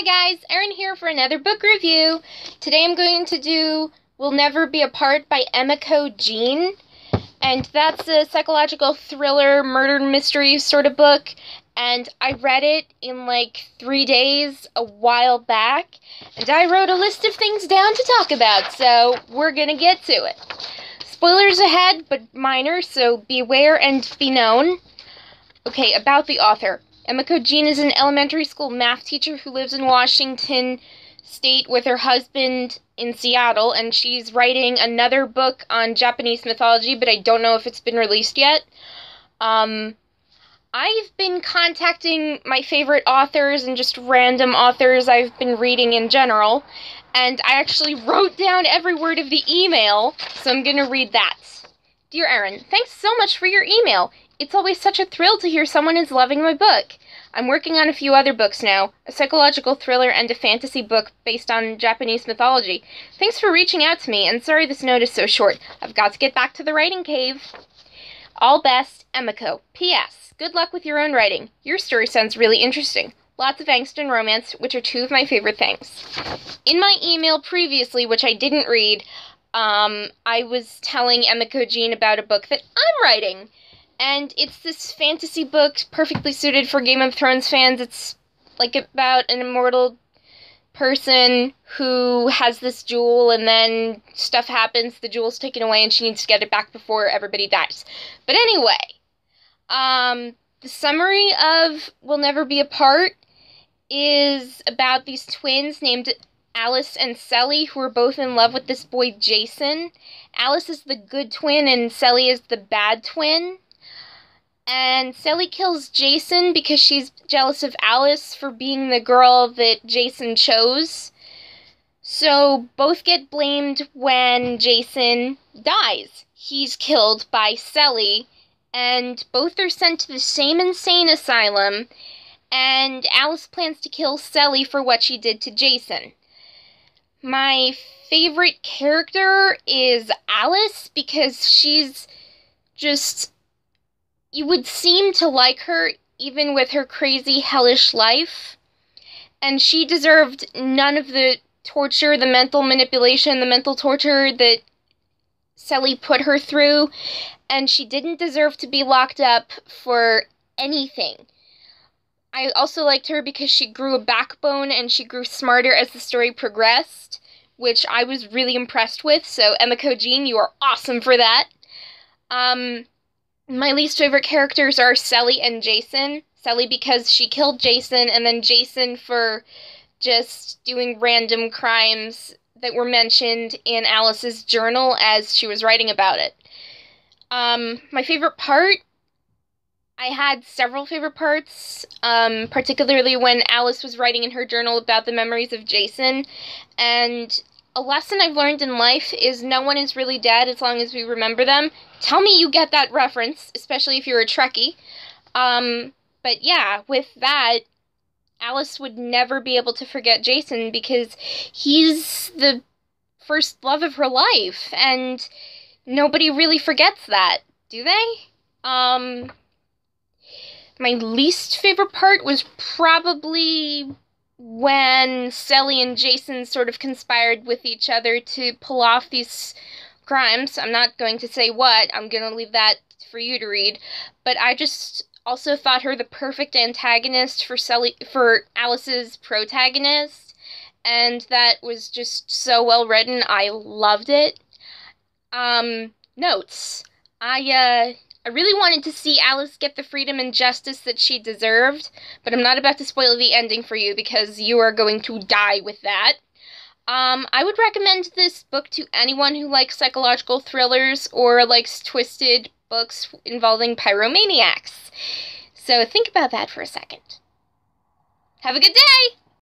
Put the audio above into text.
Hi guys, Erin here for another book review. Today I'm going to do We'll Never Be Apart by Emiko Jean. And that's a psychological thriller, murder mystery sort of book. And I read it in like 3 days a while back. And I wrote a list of things down to talk about, so we're gonna get to it. Spoilers ahead, but minor, so beware and be known. Okay, about the author. Emiko Jean is an elementary school math teacher who lives in Washington State with her husband in Seattle, and she's writing another book on Japanese mythology, but I don't know if it's been released yet. I've been contacting my favorite authors and just random authors I've been reading in general, and I actually wrote down every word of the email, so I'm gonna read that. Dear Erin, thanks so much for your email. It's always such a thrill to hear someone is loving my book. I'm working on a few other books now, a psychological thriller and a fantasy book based on Japanese mythology. Thanks for reaching out to me, and sorry this note is so short. I've got to get back to the writing cave. All best, Emiko. P.S. Good luck with your own writing. Your story sounds really interesting. Lots of angst and romance, which are two of my favorite things. In my email previously, which I didn't read, I was telling Emiko Jean about a book that I'm writing. And it's this fantasy book perfectly suited for Game of Thrones fans. It's like about an immortal person who has this jewel, and then stuff happens, the jewel's taken away, and she needs to get it back before everybody dies. But anyway, the summary of We'll Never Be Apart is about these twins named Alice and Sally, who are both in love with this boy Jason. Alice is the good twin, and Sally is the bad twin. And Sally kills Jason because she's jealous of Alice for being the girl that Jason chose. So both get blamed when Jason dies. He's killed by Sally, and both are sent to the same insane asylum, and Alice plans to kill Sally for what she did to Jason. My favorite character is Alice because she's just... You would seem to like her, even with her crazy, hellish life. And she deserved none of the torture, the mental manipulation, the mental torture that Sally put her through. And she didn't deserve to be locked up for anything. I also liked her because she grew a backbone and she grew smarter as the story progressed, which I was really impressed with. So, Emiko Jean, you are awesome for that. My least favorite characters are Sally and Jason. Sally because she killed Jason, and then Jason for just doing random crimes that were mentioned in Alice's journal as she was writing about it. My favorite part? I had several favorite parts, particularly when Alice was writing in her journal about the memories of Jason, and a lesson I've learned in life is no one is really dead as long as we remember them. Tell me you get that reference, especially if you're a Trekkie. But yeah, with that, Alice would never be able to forget Jason because he's the first love of her life, and nobody really forgets that, do they? My least favorite part was probably when Sally and Jason sort of conspired with each other to pull off these crimes. I'm not going to say what. I'm going to leave that for you to read. But I just also thought her the perfect antagonist for Alice's protagonist. And that was just so well written. I loved it. Notes. I really wanted to see Alice get the freedom and justice that she deserved, but I'm not about to spoil the ending for you because you are going to die with that. I would recommend this book to anyone who likes psychological thrillers or likes twisted books involving pyromaniacs. So think about that for a second. Have a good day!